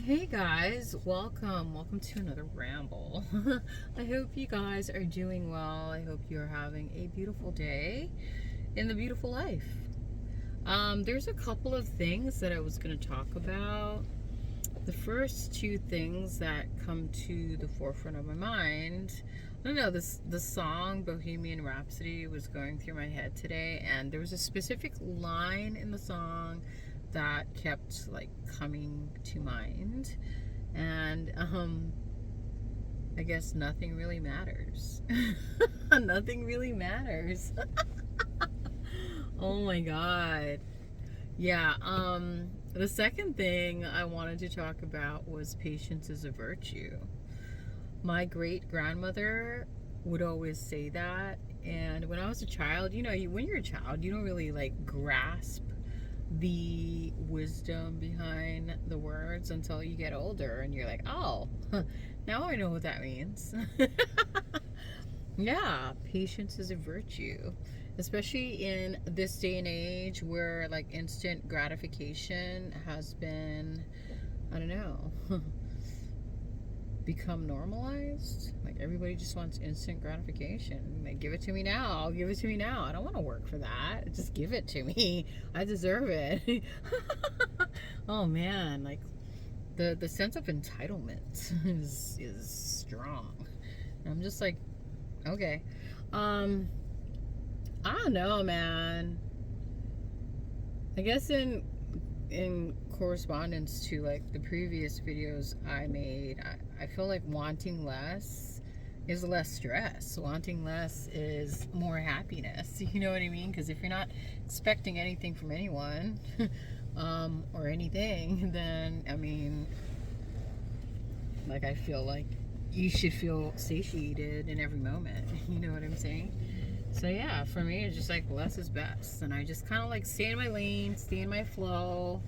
Hey guys, welcome to another ramble. I hope you guys are doing well. I hope you're having a beautiful day in the beautiful life. There's a couple of things that I was going to talk about. The first two things that come to the forefront of my mind, I don't know, the song Bohemian Rhapsody was going through my head today, and there was a specific line in the song that kept like coming to mind. And I guess nothing really matters. Nothing really matters. Oh my god. Yeah, the second thing I wanted to talk about was patience is a virtue. My great grandmother would always say that, and when I was a child, when you're a child, you don't really like grasp the wisdom behind the words until you get older and you're like, oh, now I know what that means. Yeah, patience is a virtue, especially in this day and age where like instant gratification has been, I don't know, become normalized. Like everybody just wants instant gratification. Like, give it to me now. I'll give it to me now. I don't want to work for that. Just give it to me. I deserve it. Oh man, like the sense of entitlement is strong. And I'm just like, okay. I don't know, man. I guess in correspondence to like the previous videos I made, I feel like wanting less is less stress. Wanting less is more happiness. You know what I mean? Because if you're not expecting anything from anyone or anything, then I mean, like I feel like you should feel satiated in every moment. You know what I'm saying? So yeah, for me, it's just like less is best, and I just kind of like stay in my lane, stay in my flow,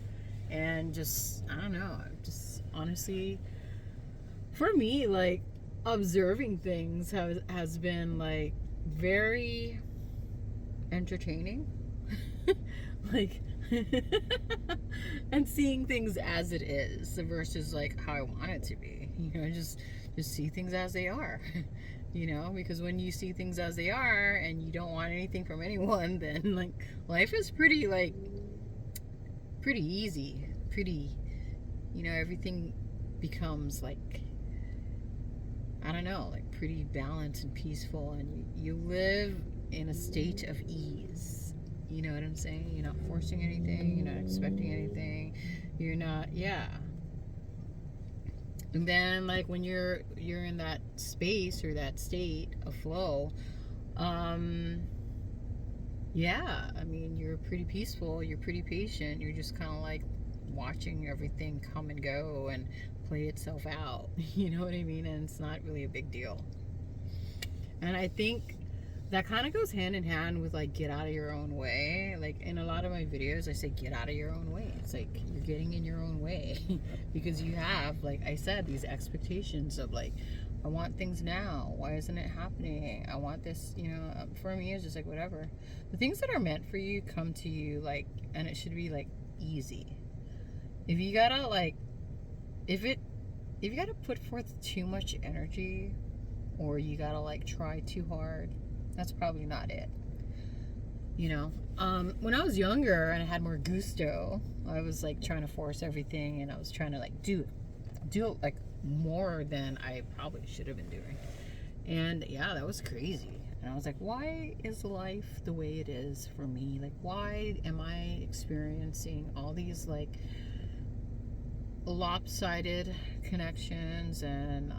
and just I don't know. Just honestly, for me, like observing things has been like very entertaining, like, and seeing things as it is versus like how I want it to be. Just see things as they are. Because when you see things as they are and you don't want anything from anyone, then like life is pretty easy, everything becomes like, I don't know, like pretty balanced and peaceful, and you live in a state of ease. You know what I'm saying? You're not forcing anything, you're not expecting anything, you're not, yeah. And then like when you're in that space or that state of flow, yeah, I mean, you're pretty peaceful, you're pretty patient, you're just kind of like watching everything come and go and play itself out. You know what I mean? And it's not really a big deal. And I think that kind of goes hand in hand with like get out of your own way. Like in a lot of my videos I say get out of your own way. It's like you're getting in your own way because you have, like I said, these expectations of like, I want things now, why isn't it happening, I want this. For me it's just like whatever. The things that are meant for you come to you, like, and it should be like easy. If you gotta like, if you gotta put forth too much energy, or you gotta like try too hard, that's probably not it. When I was younger and I had more gusto, I was like trying to force everything, and I was trying to like do like more than I probably should have been doing. And yeah, that was crazy. And I was like, why is life the way it is for me? Like, why am I experiencing all these like lopsided connections and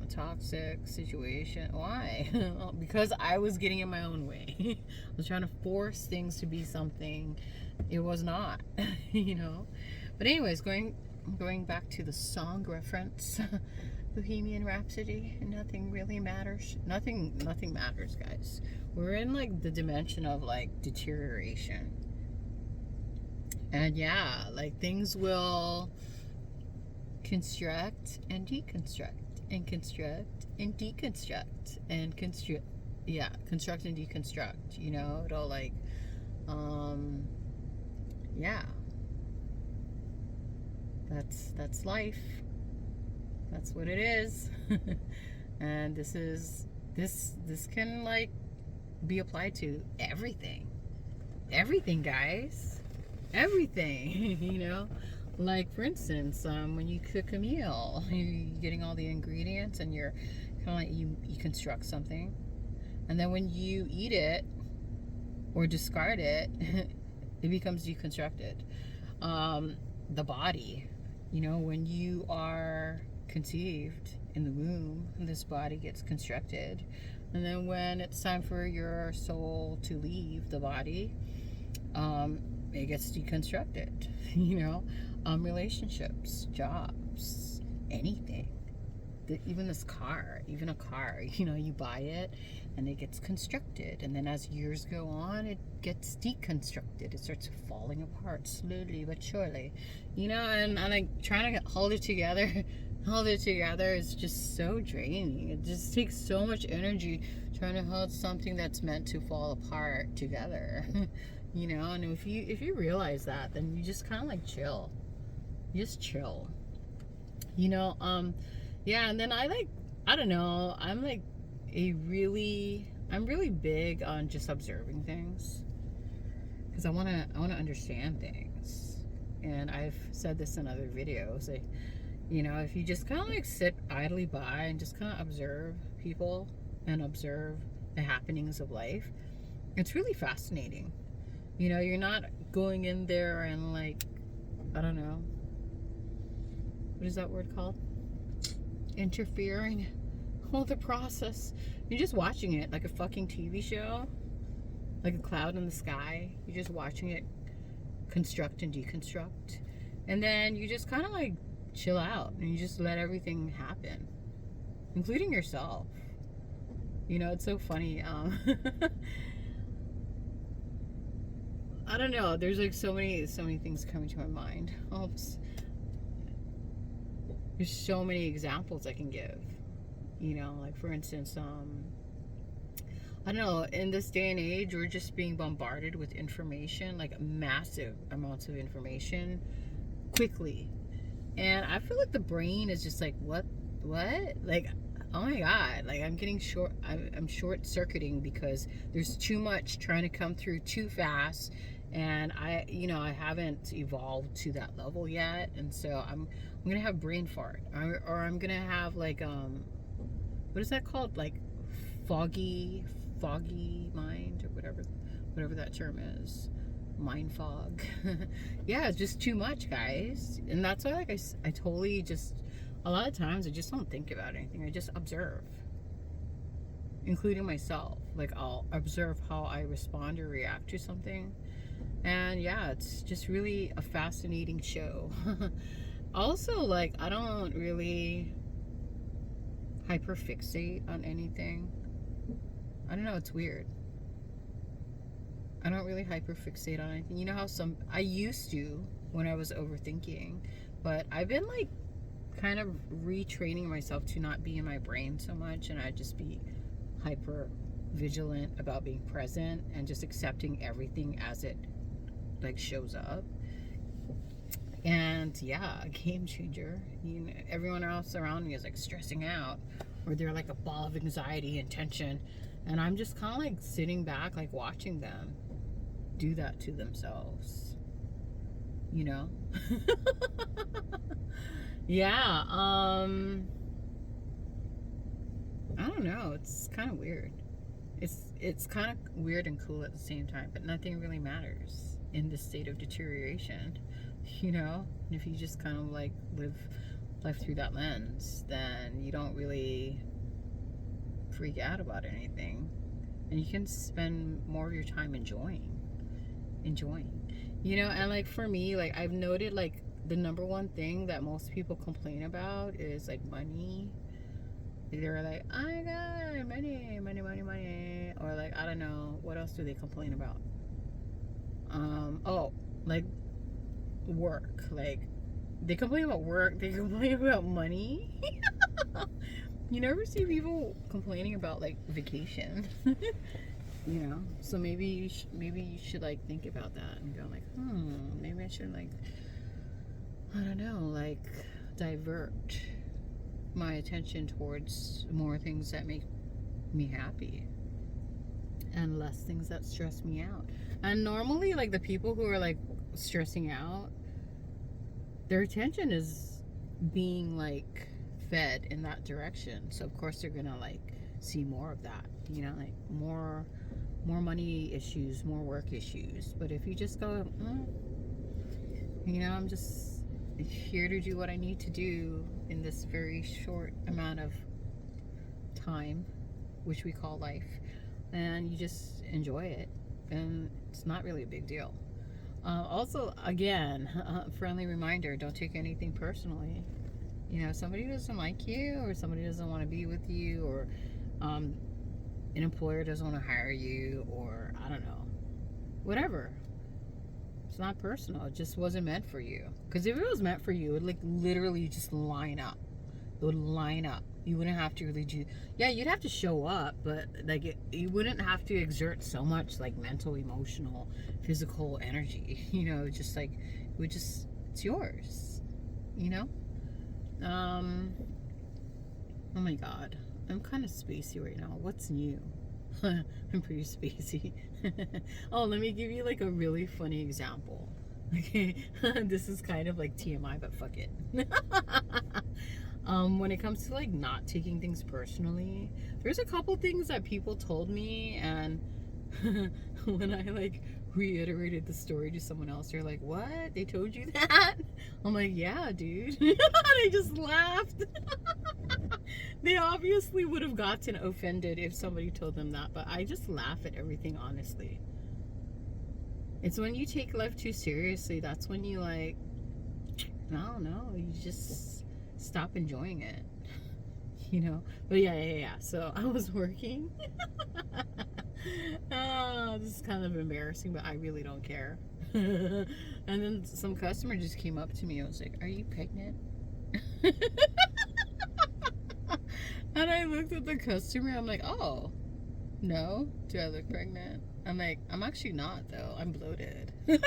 toxic situation? Why? Because I was getting in my own way. I was trying to force things to be something it was not. But anyways, going back to the song reference, Bohemian Rhapsody, nothing really matters. Nothing matters, guys. We're in like the dimension of like deterioration, and yeah, like things will construct and deconstruct and construct and deconstruct and construct and deconstruct. It'll like yeah, that's life. That's what it is. And this can like be applied to everything. Everything, guys. Everything. You know, like for instance, when you cook a meal, you're getting all the ingredients, and you're kind of like you construct something, and then when you eat it or discard it, it becomes deconstructed. The body, you know, when you are conceived in the womb, this body gets constructed, and then when it's time for your soul to leave the body, it gets deconstructed. You know, relationships, jobs, anything. Even this car, even a car, you know, you buy it and it gets constructed, and then as years go on, it gets deconstructed. It starts falling apart slowly but surely, you know. And like trying to hold it together hold it together is just so draining. It just takes so much energy trying to hold something that's meant to fall apart together. You know, and if you realize that, then you just kind of like chill. You just chill, you know. Yeah, and then I don't know, I'm really big on just observing things, because I want to understand things. And I've said this in other videos, like, you know, if you just kind of like sit idly by and just kind of observe people and observe the happenings of life, it's really fascinating. You know, you're not going in there and like, I don't know, what is that word called? Interfering with the process. You're just watching it like a fucking TV show, like a cloud in the sky. You're just watching it construct and deconstruct, and then you just kind of like chill out and you just let everything happen, including yourself. You know, it's so funny. I don't know. There's like so many things coming to my mind. There's so many examples I can give. You know, like for instance, I don't know, in this day and age, we're just being bombarded with information, like massive amounts of information, quickly. And I feel like the brain is just like, what? Like, oh my God, like I'm short circuiting because there's too much trying to come through too fast. And I haven't evolved to that level yet. And so I'm going to have brain fart, or I'm going to have like, what is that called? Like foggy mind, or whatever that term is. Mind fog. Yeah, it's just too much, guys. And that's why, like, I totally just, a lot of times I just don't think about anything. I just observe, including myself. Like, I'll observe how I respond or react to something. And yeah, it's just really a fascinating show. Also, like, I don't really hyperfixate on anything. I don't know, it's weird. I don't really hyperfixate on anything. You know how I used to when I was overthinking, but I've been like kind of retraining myself to not be in my brain so much, and I just be hyper vigilant about being present and just accepting everything as it like shows up. And yeah, a game changer. You know, everyone else around me is like stressing out, or they're like a ball of anxiety and tension, and I'm just kind of like sitting back, like watching them do that to themselves, you know. Yeah, I don't know, it's kind of weird. It's kind of weird and cool at the same time, but nothing really matters in this state of deterioration, you know. And if you just kind of like live life through that lens, then you don't really freak out about anything, and you can spend more of your time enjoying, you know. And like for me, like I've noted, like the number one thing that most people complain about is like money. They're like, oh my God, money, or like, I don't know, what else do they complain about? Oh, like work. Like they complain about work, they complain about money. You never see people complaining about like vacation. You know, so maybe you should like think about that and go like, maybe I should like, I don't know, like divert my attention towards more things that make me happy and less things that stress me out. And normally, like, the people who are like stressing out, their attention is being like fed in that direction. So of course they're gonna like see more of that, you know, like more money issues, more work issues. But if you just go, you know, I'm just here to do what I need to do in this very short amount of time, which we call life, and you just enjoy it, and it's not really a big deal. Also, again, friendly reminder, don't take anything personally. You know, somebody doesn't like you, or somebody doesn't want to be with you, or an employer doesn't want to hire you, or I don't know, whatever. It's not personal. It just wasn't meant for you. Because if it was meant for you, it would like literally just line up. It would line up. You wouldn't have to really do. Yeah, you'd have to show up, but like you wouldn't have to exert so much like mental, emotional, physical energy. You know, just like it would just, it's yours. You know. Oh my God, I'm kind of spacey right now. What's new? I'm pretty spacey. Oh, let me give you like a really funny example. Okay, this is kind of like TMI, but fuck it. When it comes to like not taking things personally, there's a couple things that people told me, and when I like reiterated the story to someone else, they're like, "What? They told you that?" I'm like, "Yeah, dude." They just laughed. They obviously would have gotten offended if somebody told them that, but I just laugh at everything, honestly. It's when you take life too seriously, that's when you like, I don't know, you just stop enjoying it, you know. But yeah. So I was working. Oh, this is kind of embarrassing, but I really don't care. And then some customer just came up to me. I was like, "Are you pregnant?" And I looked at the customer. I'm like, "Oh, no. Do I look pregnant?" I'm like, "I'm actually not, though. I'm bloated." And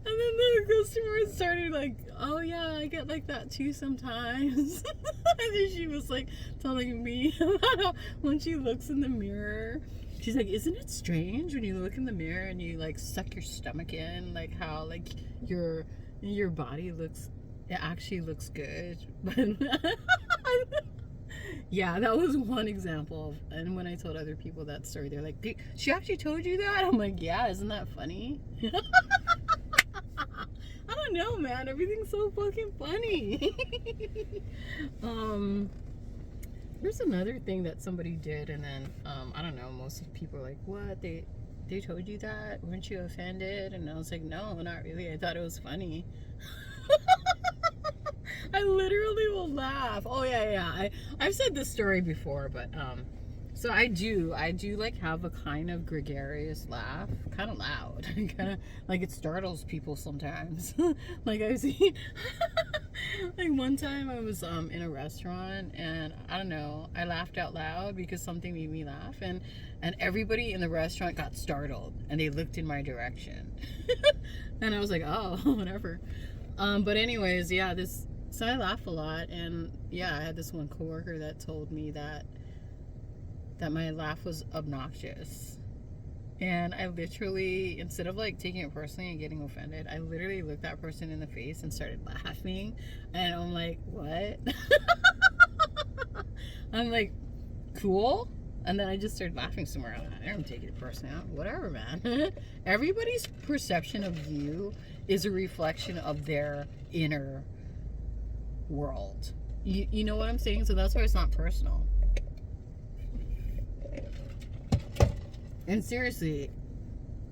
then the customer started like, "Oh yeah, I get like that too sometimes." And then she was like telling me about how when she looks in the mirror, she's like, "Isn't it strange when you look in the mirror and you like suck your stomach in, like how like your body looks, it actually looks good." But yeah, that was one example. And when I told other people that story, they're like, "She actually told you that?" I'm like, "Yeah, isn't that funny?" I don't know, man. Everything's so fucking funny. There's another thing that somebody did, and then I don't know. Most of the people are like, "What? They told you that? Weren't you offended?" And I was like, "No, not really. I thought it was funny." I literally will laugh. Oh yeah. I've said this story before, but so I do like have a kind of gregarious laugh, kind of loud, kind of like it startles people sometimes. Like I've seen, like one time I was in a restaurant, and I don't know, I laughed out loud because something made me laugh, and everybody in the restaurant got startled and they looked in my direction. And I was like, "Oh, whatever." But anyways, yeah, so I laugh a lot, and yeah, I had this one coworker that told me that my laugh was obnoxious. And I literally, instead of like taking it personally and getting offended, I literally looked that person in the face and started laughing. And I'm like, "What?" I'm like, "Cool." And then I just started laughing somewhere. I don't take it personally. Whatever, man. Everybody's perception of you is a reflection of their inner world. You know what I'm saying? So that's why it's not personal. And seriously,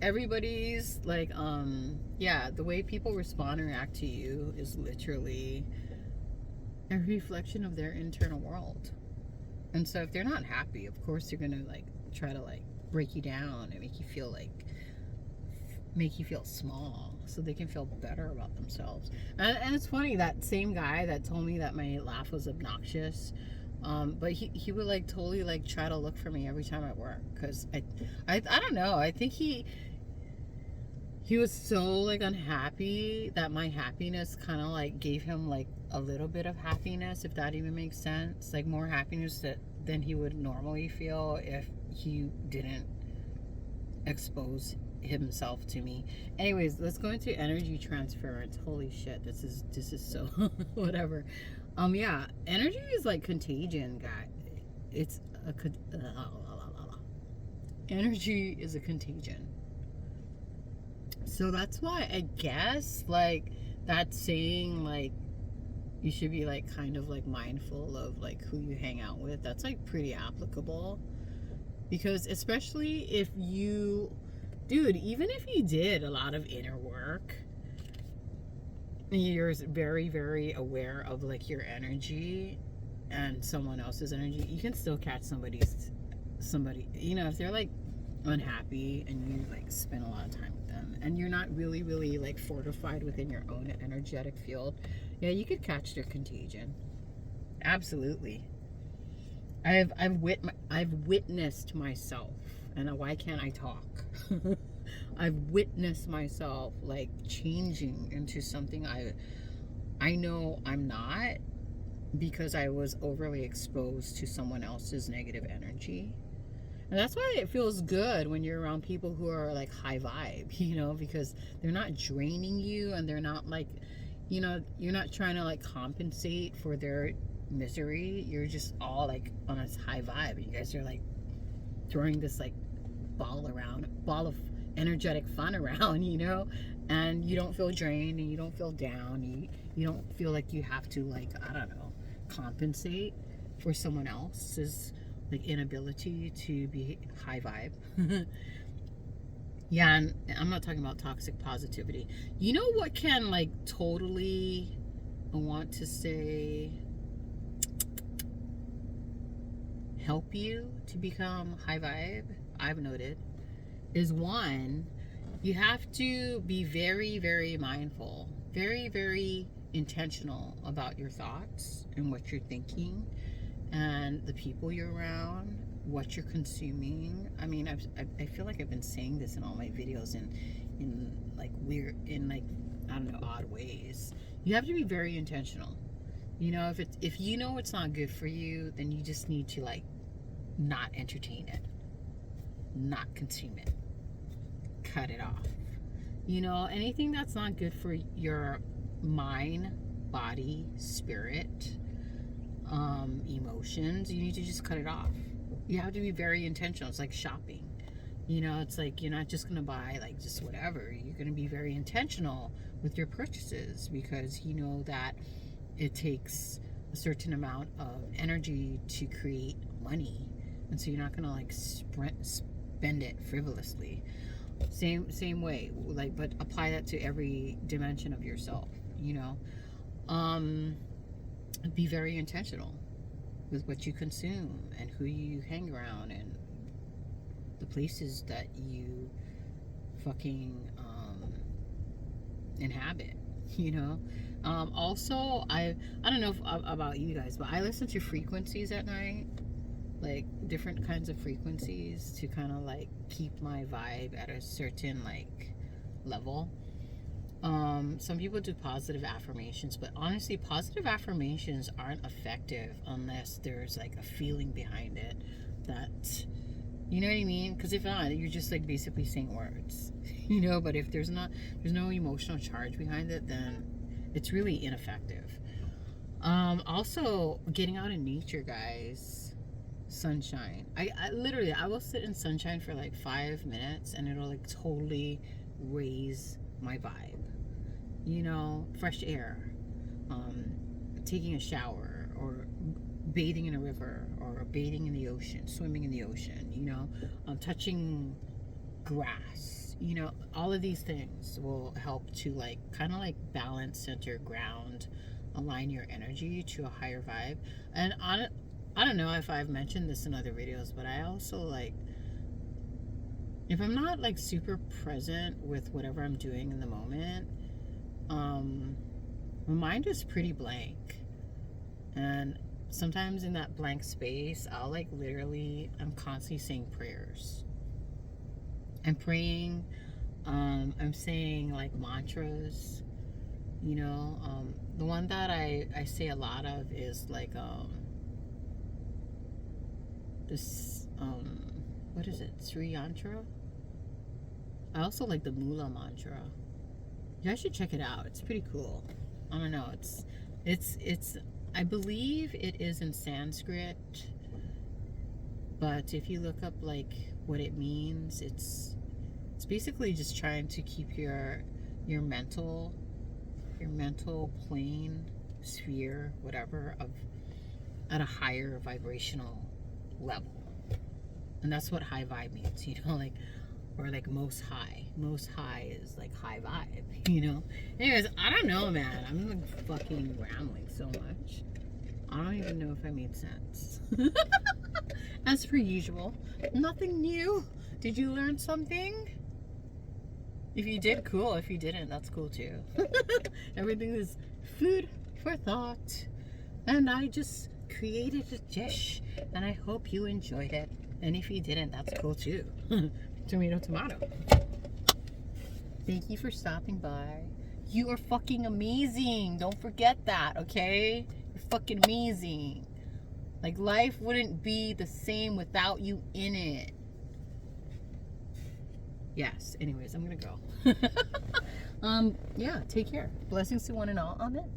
everybody's like, yeah, the way people respond and react to you is literally a reflection of their internal world. And so if they're not happy, of course they're gonna like try to like break you down and make you feel small so they can feel better about themselves. And it's funny, that same guy that told me that my laugh was obnoxious, but he would like totally like try to look for me every time at work, because I don't know, I think he he was so like unhappy that my happiness kind of like gave him like a little bit of happiness, if that even makes sense. Like more happiness than he would normally feel if he didn't expose himself to me. Anyways, let's go into energy transference. Holy shit, this is so whatever. Yeah, energy is like contagion, guy. It's a energy is a contagion. So that's why I guess like that saying like you should be like kind of like mindful of like who you hang out with. That's like pretty applicable, because especially if you, dude, even if you did a lot of inner work, you're very very aware of like your energy and someone else's energy, you can still catch somebody, you know, if they're like unhappy and you like spend a lot of time with them and you're not really really like fortified within your own energetic field, yeah, you could catch their contagion. Absolutely. I've witnessed myself, and why can't I talk? I've witnessed myself like changing into something I know I'm not, because I was overly exposed to someone else's negative energy. And that's why it feels good when you're around people who are like high vibe, you know, because they're not draining you and they're not like, you know, you're not trying to like compensate for their misery. You're just all like on a high vibe. You guys are like throwing this like ball of energetic fun around, you know, and you don't feel drained and you don't feel down. You don't feel like you have to like, I don't know, compensate for someone else's like inability to be high vibe. Yeah, and I'm not talking about toxic positivity. You know what can like totally, I want to say, help you to become high vibe, I've noted, is one, you have to be very very mindful, very very intentional about your thoughts and what you're thinking and the people you're around, what you're consuming. I mean, I feel like I've been saying this in all my videos in like weird, in like, I don't know, odd ways. You have to be very intentional. You know, if you know it's not good for you, then you just need to like not entertain it, not consume it, cut it off. You know, anything that's not good for your mind, body, spirit, emotions, you need to just cut it off. You have to be very intentional. It's like shopping. You know, it's like you're not just going to buy like just whatever. You're going to be very intentional with your purchases, because you know that it takes a certain amount of energy to create money. And so you're not going to like spend it frivolously. Same way, like, but apply that to every dimension of yourself, you know. Be very intentional with what you consume and who you hang around and the places that you fucking inhabit, you know. Also, I don't know if, about you guys, but I listen to frequencies at night, like different kinds of frequencies, to kind of like keep my vibe at a certain like level. Some people do positive affirmations, but honestly, positive affirmations aren't effective unless there's like a feeling behind it, that, you know what I mean? Because if not, you're just like basically saying words, you know. But if there's no emotional charge behind it, then it's really ineffective. Also, getting out in nature, guys. Sunshine. I literally, I will sit in sunshine for like 5 minutes and it'll like totally raise my vibe. You know, fresh air, taking a shower, or bathing in a river, or bathing in the ocean, swimming in the ocean, you know, touching grass, you know, all of these things will help to like kind of like balance, center, ground, align your energy to a higher vibe. And I don't know if I've mentioned this in other videos, but I also like, if I'm not like super present with whatever I'm doing in the moment, my mind is pretty blank. And sometimes in that blank space, I'll like literally, I'm constantly saying prayers. I'm praying I'm saying like mantras, you know. The one that I say a lot of is like this what is it? Sri Yantra. I also like the Mula mantra. You guys should check it out. It's pretty cool. I don't know. It's. I believe it is in Sanskrit, but if you look up like what it means, it's basically just trying to keep your mental plane, sphere, whatever, of at a higher vibrational level. And that's what high vibe means, you know, like, or like most high. Most high is like high vibe, you know. Anyways, I don't know, man. I'm like fucking rambling so much. I don't even know if I made sense. As per usual, nothing new. Did you learn something? If you did, cool. If you didn't, that's cool too. Everything is food for thought. And I just created a dish, and I hope you enjoyed it. And if you didn't, that's cool too. Tomato, tomato. Thank you for stopping by. You are fucking amazing. Don't forget that, okay? You're fucking amazing. Like, life wouldn't be the same without you in it. Yes. Anyways, I'm gonna go. Yeah, take care. Blessings to one and all. Amen.